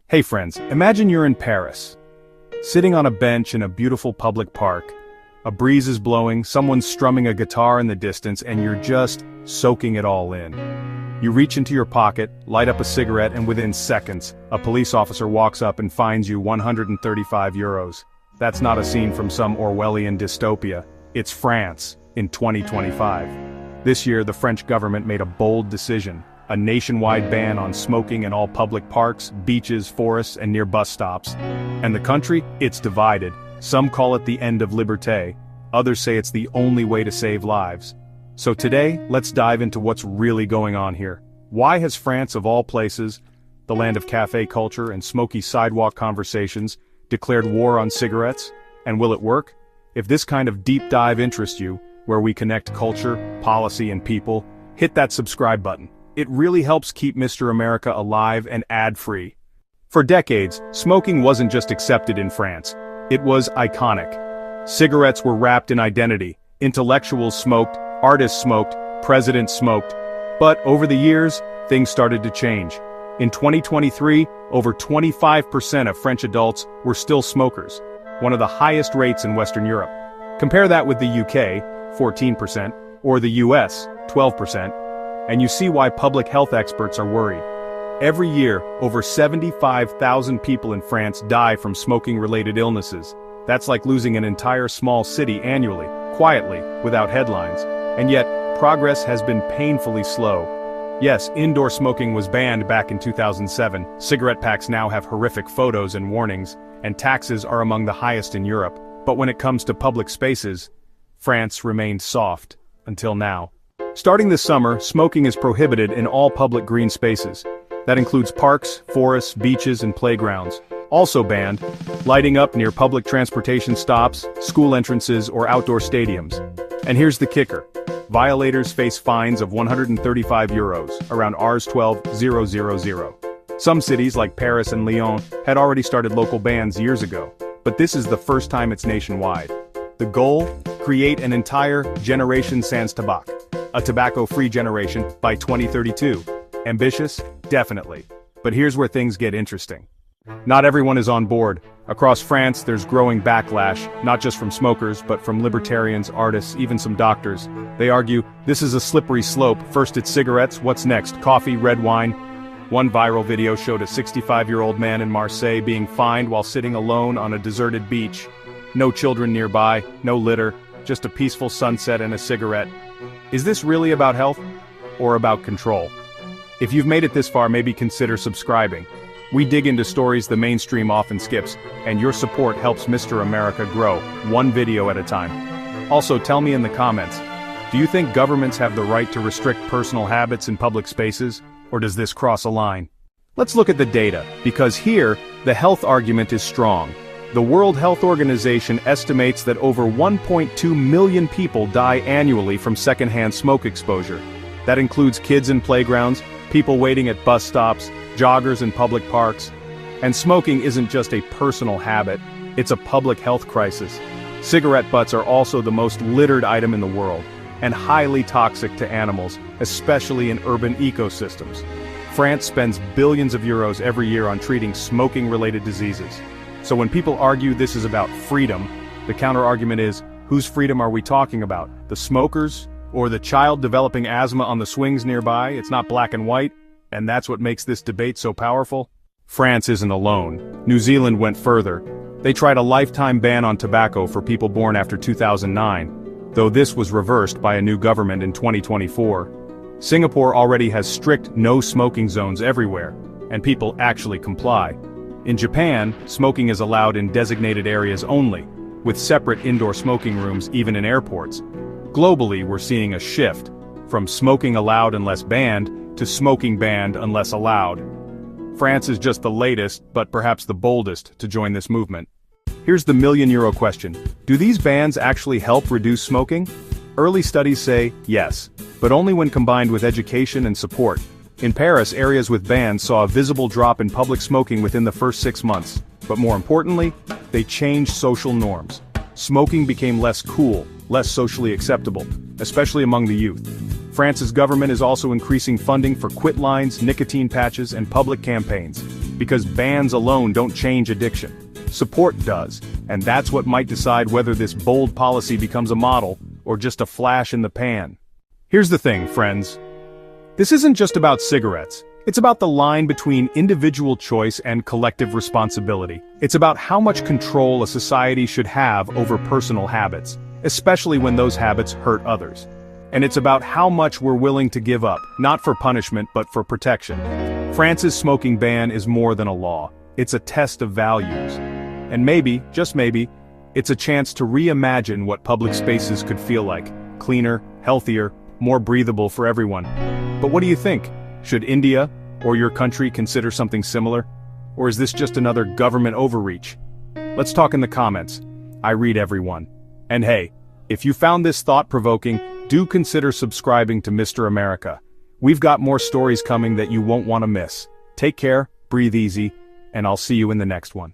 Hey friends, imagine you're in Paris. Sitting on a bench in a beautiful public park. A breeze is blowing, someone's strumming a guitar in the distance, and you're just soaking it all in. You reach into your pocket, light up a cigarette, and within seconds, a police officer walks up and fines you 135 euros. That's not a scene from some Orwellian dystopia. It's France, in 2025. This year, the French government made a bold decision. A nationwide ban on smoking in all public parks, beaches, forests, and near bus stops. And the country? It's divided. Some call it the end of liberté. Others say it's the only way to save lives. So today, let's dive into what's really going on here. Why has France, of all places, the land of café culture and smoky sidewalk conversations, declared war on cigarettes? And will it work? If this kind of deep dive interests you, where we connect culture, policy, and people, hit that subscribe button. It really helps keep Mr. America alive and ad-free. For decades, smoking wasn't just accepted in France. It was iconic. Cigarettes were wrapped in identity. Intellectuals smoked, artists smoked, presidents smoked. But over the years, things started to change. In 2023, over 25% of French adults were still smokers, one of the highest rates in Western Europe. Compare that with the UK, 14%, or the US, 12%. And you see why public health experts are worried. Every year, over 75,000 people in France die from smoking-related illnesses. That's like losing an entire small city annually, quietly, without headlines. And yet, progress has been painfully slow. Yes, indoor smoking was banned back in 2007, cigarette packs now have horrific photos and warnings, and taxes are among the highest in Europe. But when it comes to public spaces, France remained soft, until now. Starting this summer, smoking is prohibited in all public green spaces. That includes parks, forests, beaches, and playgrounds. Also banned, lighting up near public transportation stops, school entrances, or outdoor stadiums. And here's the kicker. Violators face fines of 135 euros, around Rs 12,000. Some cities like Paris and Lyon had already started local bans years ago, but this is the first time it's nationwide. The goal? Create an entire generation sans tabac. A tobacco-free generation by 2032. Ambitious? Definitely. But here's where things get interesting. Not everyone is on board. Across France, there's growing backlash, not just from smokers, but from libertarians, artists, even some doctors. They argue, this is a slippery slope. First it's cigarettes, what's next? Coffee, red wine? One viral video showed a 65-year-old man in Marseille being fined while sitting alone on a deserted beach. No children nearby, no litter, just a peaceful sunset and a cigarette. Is this really about health? Or about control? If you've made it this far, maybe consider subscribing. We dig into stories the mainstream often skips, and your support helps Mr. America grow, one video at a time. Also, tell me in the comments, do you think governments have the right to restrict personal habits in public spaces, or does this cross a line? Let's look at the data, because here, the health argument is strong. The World Health Organization estimates that over 1.2 million people die annually from secondhand smoke exposure. That includes kids in playgrounds, people waiting at bus stops, joggers in public parks. And smoking isn't just a personal habit, it's a public health crisis. Cigarette butts are also the most littered item in the world, and highly toxic to animals, especially in urban ecosystems. France spends billions of euros every year on treating smoking-related diseases. So when people argue this is about freedom, the counter-argument is, whose freedom are we talking about? The smokers? Or the child developing asthma on the swings nearby? It's not black and white, and that's what makes this debate so powerful? France isn't alone. New Zealand went further. They tried a lifetime ban on tobacco for people born after 2009, though this was reversed by a new government in 2024. Singapore already has strict no-smoking zones everywhere, and people actually comply. In Japan, smoking is allowed in designated areas only, with separate indoor smoking rooms even in airports. Globally, we're seeing a shift, from smoking allowed unless banned, to smoking banned unless allowed. France is just the latest, but perhaps the boldest, to join this movement. Here's the million-euro question. Do these bans actually help reduce smoking? Early studies say yes, but only when combined with education and support. In Paris, areas with bans saw a visible drop in public smoking within the first 6 months. But more importantly, they changed social norms. Smoking became less cool, less socially acceptable, especially among the youth. France's government is also increasing funding for quit lines, nicotine patches, and public campaigns. Because bans alone don't change addiction. Support does, and that's what might decide whether this bold policy becomes a model, or just a flash in the pan. Here's the thing, friends. This isn't just about cigarettes. It's about the line between individual choice and collective responsibility. It's about how much control a society should have over personal habits, especially when those habits hurt others. And it's about how much we're willing to give up, not for punishment but for protection. France's smoking ban is more than a law. It's a test of values. And maybe, just maybe, it's a chance to reimagine what public spaces could feel like. Cleaner, healthier, more breathable for everyone. But what do you think? Should India, or your country, consider something similar? Or is this just another government overreach? Let's talk in the comments. I read everyone. And hey, if you found this thought-provoking, do consider subscribing to Mr. America. We've got more stories coming that you won't want to miss. Take care, breathe easy, and I'll see you in the next one.